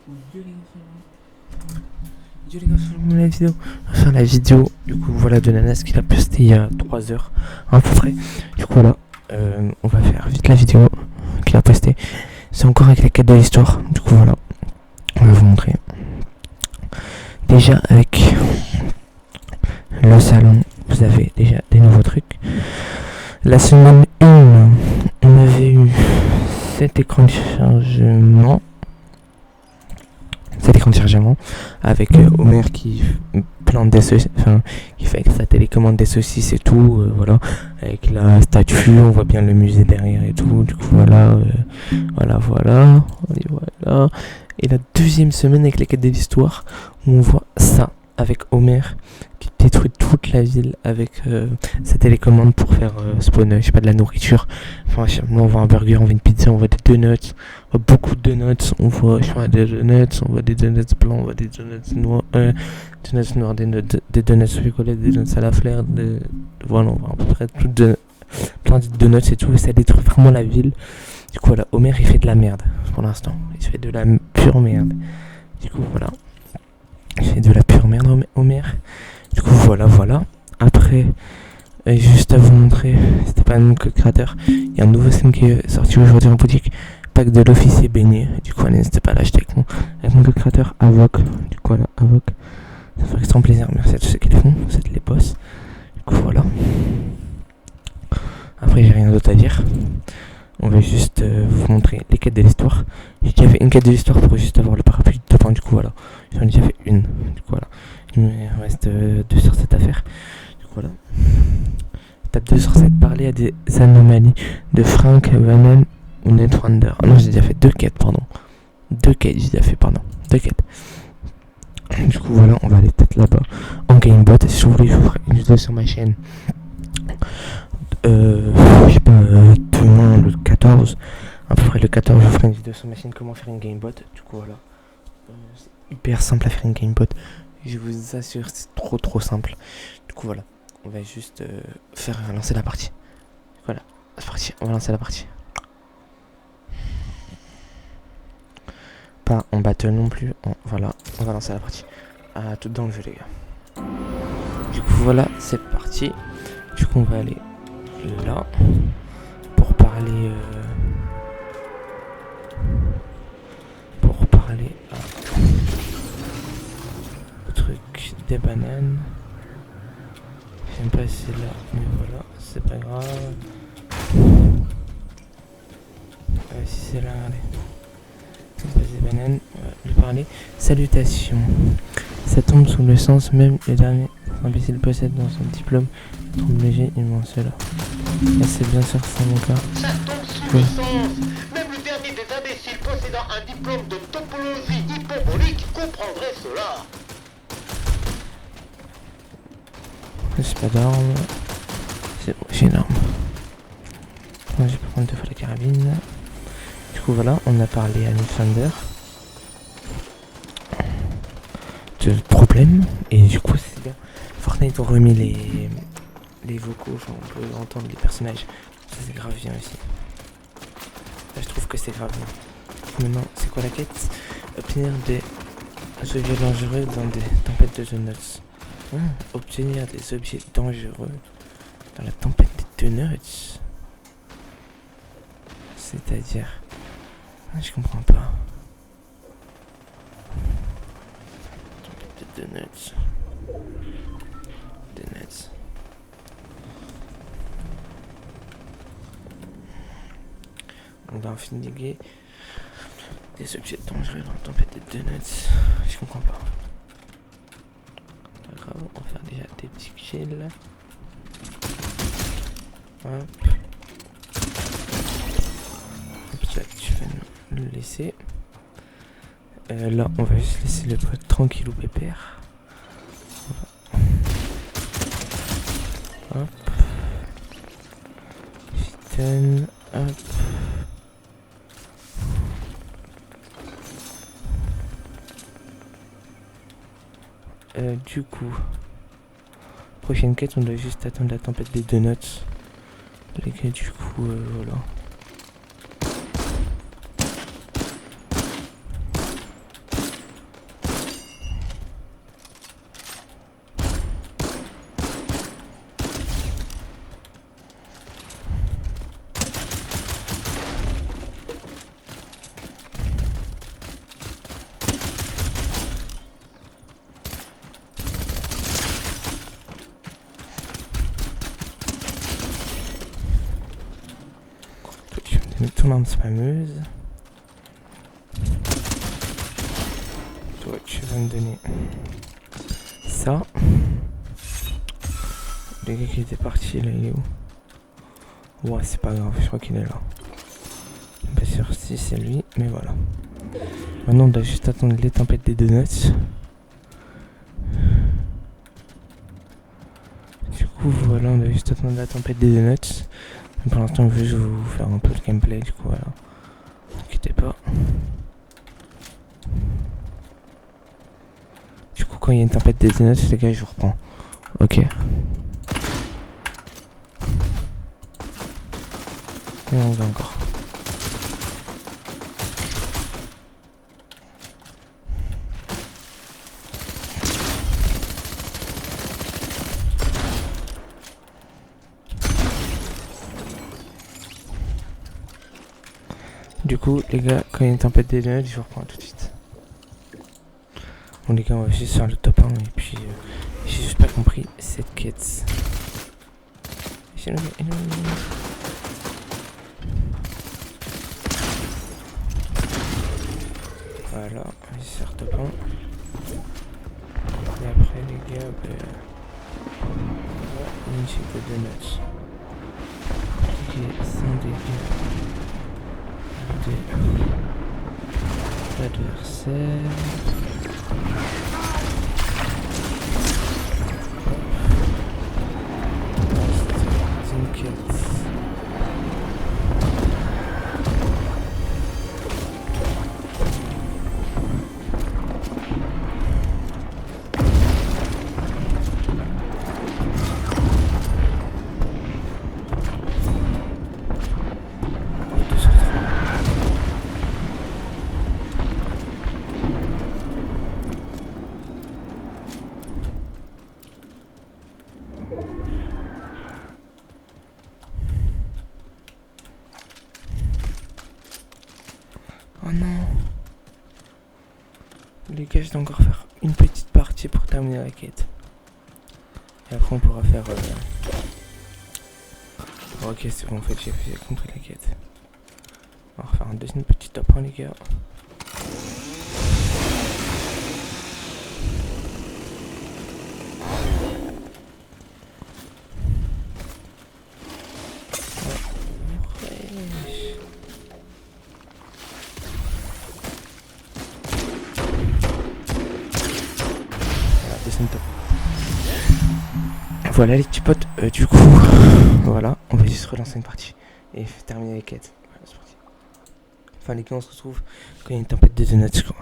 Yo les gars, sur la vidéo, du coup voilà de Nanas qu'il a posté il y a 3 heures à peu près. Du coup voilà, on va faire vite la vidéo qu'il a postée. C'est encore avec la quête de l'histoire. Du coup voilà, on va vous montrer. Déjà avec le salon, vous avez déjà des nouveaux trucs. La semaine 1, on avait eu cet écran de chargement. Cet écran de chargement avec Homer qui plante des saucisses, enfin qui fait avec sa télécommande des saucisses et tout, voilà, avec la statue, on voit bien le musée derrière et tout, du coup voilà, voilà. Et la deuxième semaine avec la quête de l'histoire, où on voit ça avec Homer qui détruit toute la ville avec sa télécommande pour faire spawn, je sais pas, de la nourriture. Enfin, on voit un burger, on voit une pizza, on voit des donuts, on voit beaucoup de donuts, on voit des donuts, on voit des donuts blancs, on voit des donuts noirs, des donuts au chocolat, des donuts à la fleur, voilà, on voit à peu près plein de donuts et tout, et ça détruit vraiment la ville. Du coup voilà, Homer il fait de la merde pour l'instant, il fait de la pure merde. Du coup voilà, il fait de la pure merde Homer. Du coup voilà. Après, juste à vous montrer, c'était pas un nom que le créateur, il y a un nouveau skin qui est sorti aujourd'hui en boutique, pack de l'officier beignet. Du coup n'hésitez pas à l'acheter avec mon code créateur Avoc. Du coup voilà, Avoc, ça fait extrêmement plaisir, merci à tous ceux qui le font, c'est les boss. Du coup voilà, après j'ai rien d'autre à dire. On va juste vous montrer les quêtes de l'histoire. J'ai déjà fait une quête de l'histoire pour juste avoir le parapluie de top 1, du coup voilà. J'en ai déjà fait une, du coup voilà. Il me reste 2 sur cette affaire. Du coup voilà. Étape 2 sur 7, parler à des anomalies de Frank, Vanel ou Netwander. Ah non, j'ai déjà fait 2 quêtes, pardon. 2 quêtes, j'ai déjà fait, pardon. 2 quêtes. Du coup voilà, on va aller peut-être là-bas en gamebot. Si vous voulez, je vous ferai une vidéo sur ma chaîne. Je sais pas, demain le 14, à peu près le 14, je ferai une vidéo sur ma chaîne comment faire une gamebot. Du coup voilà, c'est hyper simple à faire une gamebot, je vous assure, c'est trop simple. Du coup voilà, on va juste faire lancer la partie. Voilà, c'est parti, on va lancer la partie. Pas en battle non plus, voilà, on va lancer la partie. Tout dans le jeu les gars. Du coup voilà, c'est parti. Du coup on va aller là pour parler au truc des bananes. J'aime pas celle-là, mais voilà, c'est pas grave. Si c'est là, allez. Des bananes, on va lui parler. Salutations. Ça tombe sous le sens, même les derniers imbéciles possèdent dans son diplôme trouble léger immense là. Ah, c'est bien sûr ça mon cas. Ça tombe sous le sens. Même le dernier des imbéciles possédant un diplôme de topologie hyperbolique comprendrait cela. C'est pas d'arme. C'est bon, j'ai une arme. Moi, je vais prendre 2 fois la carabine. Du coup voilà, on a parlé à Nintendo de problème. Et du coup c'est bien. Fortnite ont remis les vocaux, enfin on peut entendre les personnages. Ça c'est grave bien aussi. Là je trouve que c'est grave bien. Maintenant c'est quoi la quête? Obtenir des objets dangereux dans des tempêtes de donuts. Obtenir des objets dangereux dans la tempête des donuts. C'est-à-dire, je comprends pas. Tempête de donuts. On va infiniger des objets dangereux dans la tempête de donuts. Je comprends pas. Pas grave, on va faire déjà des petits kills. Hop. Là, tu vas nous le laisser. Là, on va juste laisser le pote tranquille ou pépère. Hop. Putain. Hop. Du coup, prochaine quête, on doit juste attendre la tempête des donuts. Les gars, du coup, voilà. commande spammeuse. Toi, tu vas me donner ça. Le gars qui était parti, là, il est où? Ouais, c'est pas grave, je crois qu'il est là. Pas sûr si c'est lui, mais voilà. Maintenant, on doit juste attendre les tempêtes des donuts. Du coup, voilà, on doit juste attendre la tempête des donuts. Pour l'instant, je vais vous faire un peu le gameplay, du coup, voilà. N'inquiétez pas. Du coup, quand il y a une tempête des donuts, les gars, je vous reprends. Ok. Et on va encore. Du coup, les gars, quand il y a une tempête des donuts, je vous reprends tout de suite. Bon, les gars, on va juste faire le top 1 et puis j'ai juste pas compris cette quête. Voilà, on va faire top 1. Et après, les gars, on va initier de donuts. Ok, sans dégâts. Adversaire. C'est une quête. Oh non. Les gars, je dois encore faire une petite partie pour terminer la quête. Et après on pourra faire... Ok, c'est bon, en fait j'ai compris la quête. On va refaire un deuxième petit top 1, les gars. Voilà les petits potes, du coup, voilà, on va juste relancer une partie et terminer les quêtes. Voilà, c'est parti. Enfin les gars, on se retrouve quand il y a une tempête de donuts, quoi.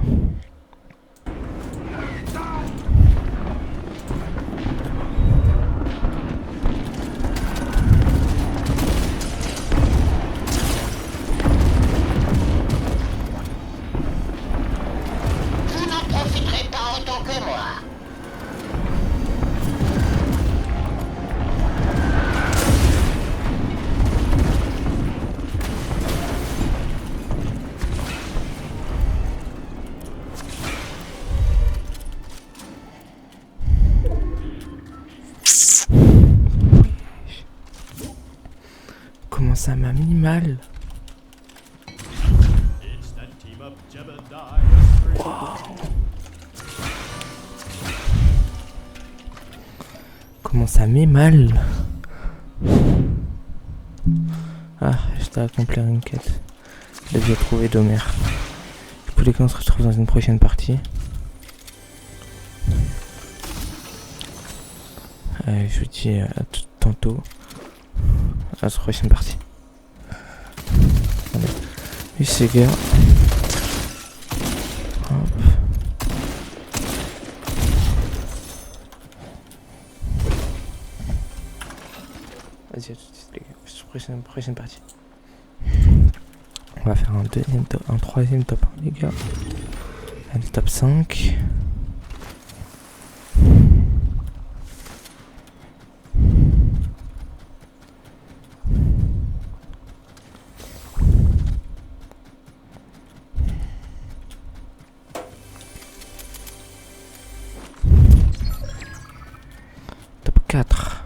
Vous n'en profiterez pas autant que moi. Comment ça m'a mis mal? Wow. Comment ça met mal? Ah, je dois accomplir une quête. Là, j'ai trouvé d'Homer. Du coup, les gars, on se retrouve dans une prochaine partie. Je vous dis à tout tantôt. À la prochaine partie. Allez. Et c'est gars. Hop. Vas-y, à tout de suite, les gars. Prochaine partie. On va faire un troisième top 1, les gars. Allez, top 5. Top 4.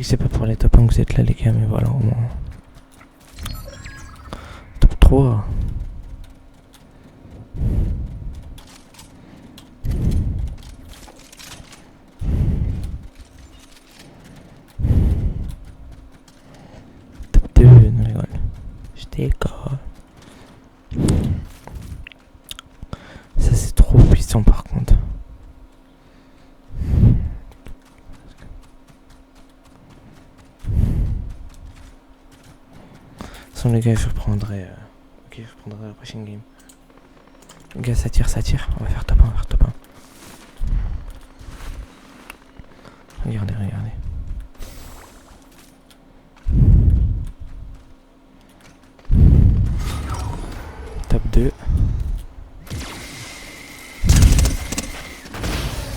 sais que c'est pas pour les top 1 que vous êtes là les gars, mais voilà au moins. Top 3. Top 2, non rigole. Je déconne. Ça c'est trop puissant par contre. Sans les gars, je reprendrai. Ok, je reprendrai la prochaine game. Les gars, ça tire, ça tire. On va faire top 1, on va faire top 1. Regardez, regardez. Top 2.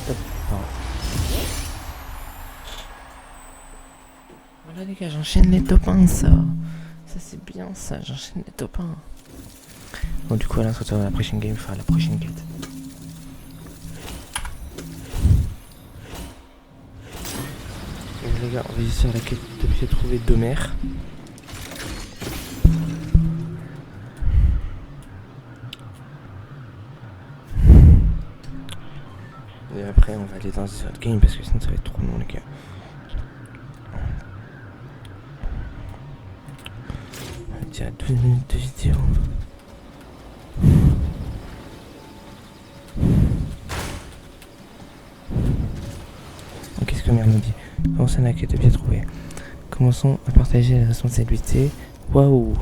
Top 1. Voilà les gars, j'enchaîne les top 1 ça. Ça c'est bien ça, j'enchaîne les top 1. Bon du coup là on se retrouve dans la prochaine game, faire la prochaine quête. Donc les gars, on va essayer la quête de trouver Domer. Et après on va aller dans une autre game parce que sinon ça va être trop long les gars. Déjà 12 minutes de vidéo. Qu'est-ce que merde nous dit? Commençons la quête de bien trouver. Commençons à partager les responsabilités. Waouh!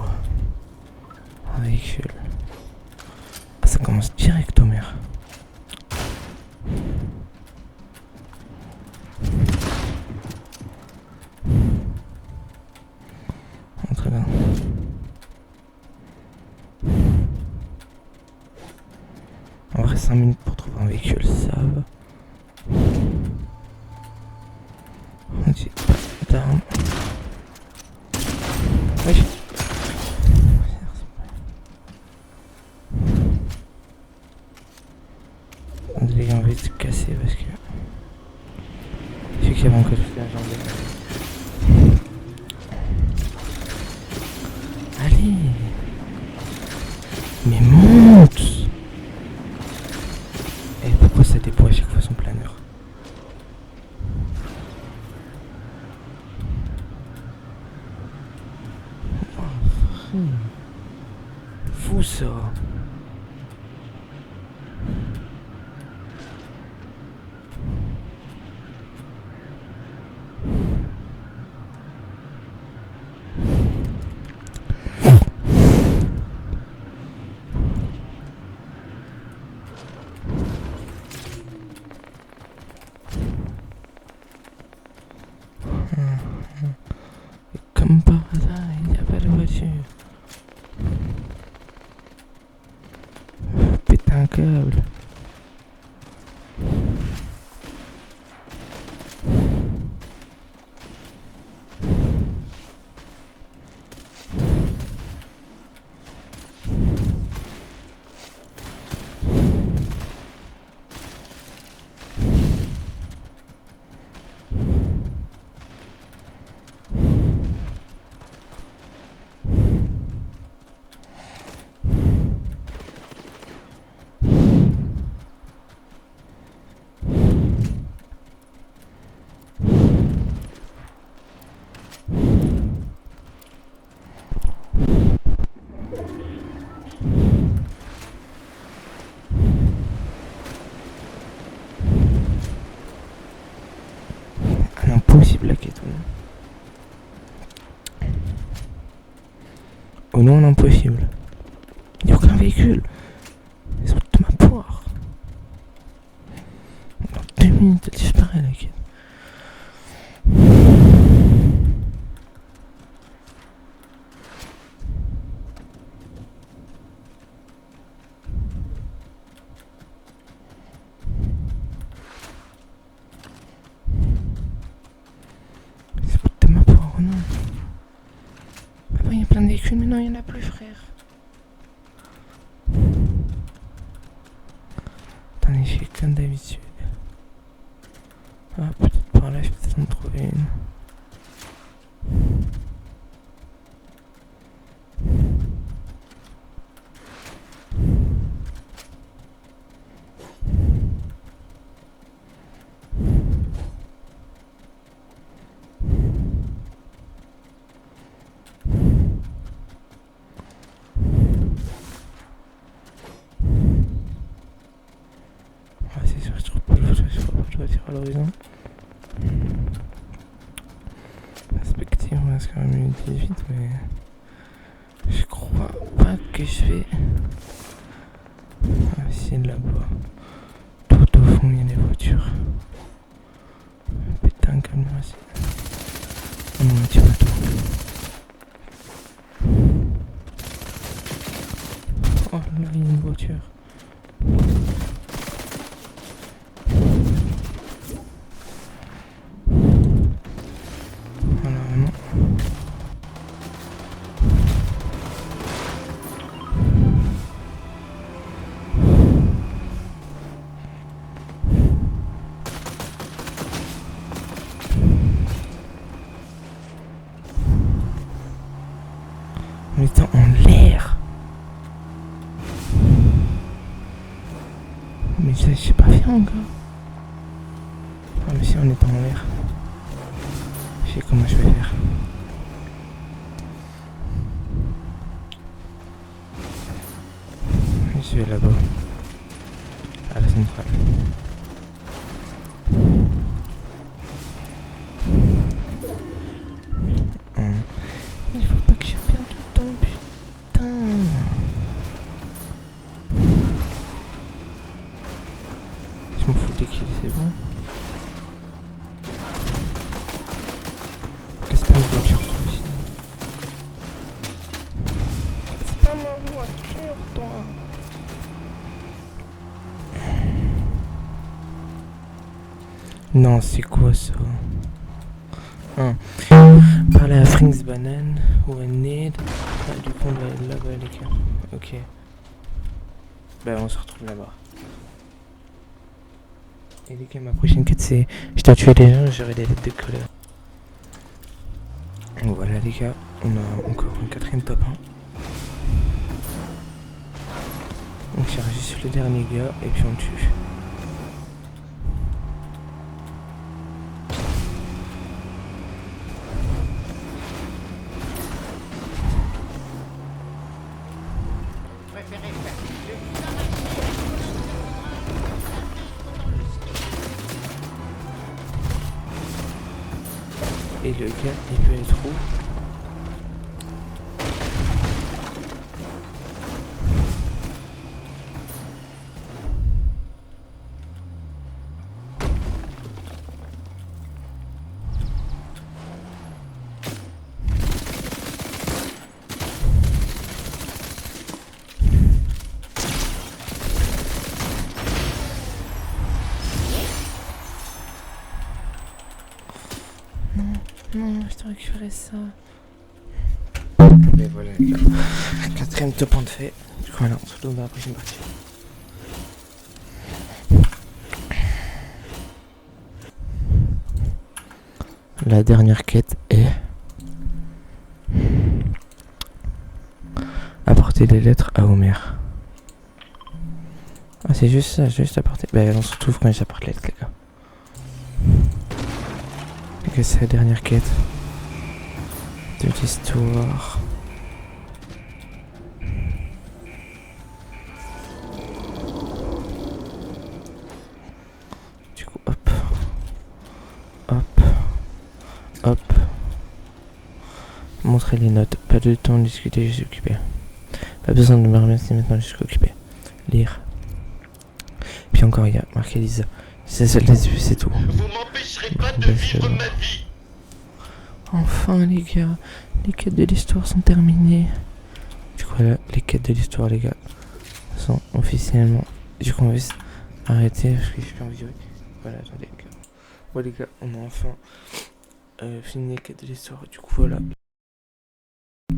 Un véhicule. Ah, ça commence direct au maire. Très bien. En vrai 5 minutes pour trouver un véhicule, ça va. On dit down. Oui. Les gars, on va se casser parce que je sais qu'il y avait encore toute la jambe. Allez. Mais monte. Et pourquoi ça déploie à chaque fois son planeur? Fou ça. Comme par hasard, il n'y a pas de voiture. Péter un câble. Impossible la quête. Oh non, l'impossible. Il n'y a aucun véhicule. Ils sont de ma poire. Dans 2 minutes, elle disparaît la quête. Il y a plein de véhicules, mais non, il n'y en a plus, frère. Attendez, j'ai comme d'habitude. Ah, peut-être par là, je vais peut-être en trouver une. à l'horizon. Perspective, on reste quand même une 18, mais je crois pas que je vais. Ah, si, là-bas. Tout au fond, il y a des voitures. Putain, calme-moi aussi. Oh non, tu vois tout. Oh là, il y a une voiture. Voilà, non. On est en l'air. Mais ça, j'ai pas fait encore. Ah, mais si on est en l'air. Je sais comment je vais faire. Je vais là-bas. À la centrale. Il faut pas que je perde du temps, putain. Je m'en fous des kills, c'est bon. Qu'est-ce que c'est une voiture, toi aussi? C'est pas ma voiture, toi. Non, c'est quoi ça? Parler à Frings Banane ou à Ned. Ah, du coup, on doit aller là-bas, les gars. Ok. Bah, on se retrouve là-bas. Et les gars, ma prochaine quête, c'est je dois tuer les gens, j'aurai des lettres de colère. Donc voilà, les gars, on a encore un quatrième top 1. On charge juste le dernier gars et puis on le tue. Et le gars, il peut être où? Non, je dois récupérer ça. Mais voilà, les gars. Quatrième top 1 de fait. Du coup, voilà, on se retrouve dans la prochaine partie. La dernière quête est apporter des lettres à Homer. Ah, c'est juste ça, juste apporter. Bah, on se retrouve quand j'apporte les lettres, les gars. Ok, c'est la dernière quête de l'histoire. Du coup, hop, hop, hop. Montrer les notes. Pas de temps de discuter, je suis occupé. Pas besoin de me remercier maintenant, je suis occupé. Lire. Puis encore, il y a marqué Lisa. C'est ça, c'est tout. Vous m'empêcherez pas de vivre ma vie. Enfin, les gars, les quêtes de l'histoire sont terminées. Du coup, là, les quêtes de l'histoire, les gars, sont officiellement. Du coup, on va juste arrêter parce que j'ai plus envie de jouer. Voilà, attendez, les gars. Bon, les gars, on a enfin fini les quêtes de l'histoire. Du coup, voilà.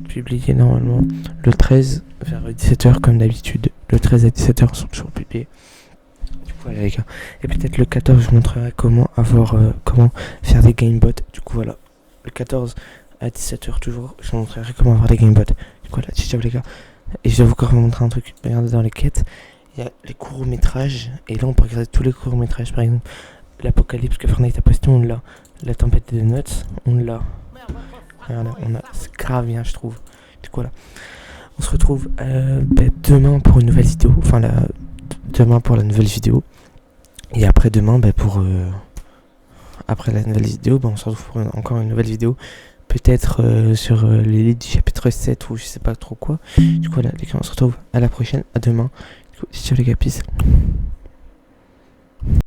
Publié normalement le 13 vers 17h, comme d'habitude. Le 13 à 17h sont toujours publiés. Du coup, voilà, les gars. Et peut-être le 14, je vous montrerai comment faire des gamebots. Du coup, voilà. Le 14 à 17h toujours, je vous montrerai comment avoir des gamebots. Du coup, voilà, ciao les gars. Et je vais vous encore vous montrer un truc. Regardez dans les quêtes, il y a les courts-métrages. Et là, on peut regarder tous les courts-métrages. Par exemple, l'Apocalypse que Fortnite a posté, on l'a. La tempête des notes, on l'a. Regardez, on a. C'est grave bien, je trouve. Du coup, voilà. On se retrouve demain pour une nouvelle vidéo. Enfin, demain pour la nouvelle vidéo. Et après demain, pour après la nouvelle vidéo, on se retrouve pour encore une nouvelle vidéo. Peut-être sur les leads du chapitre 7 ou je sais pas trop quoi. Du coup, voilà, les gars, on se retrouve à la prochaine, à demain. Du coup, ciao les gars, peace.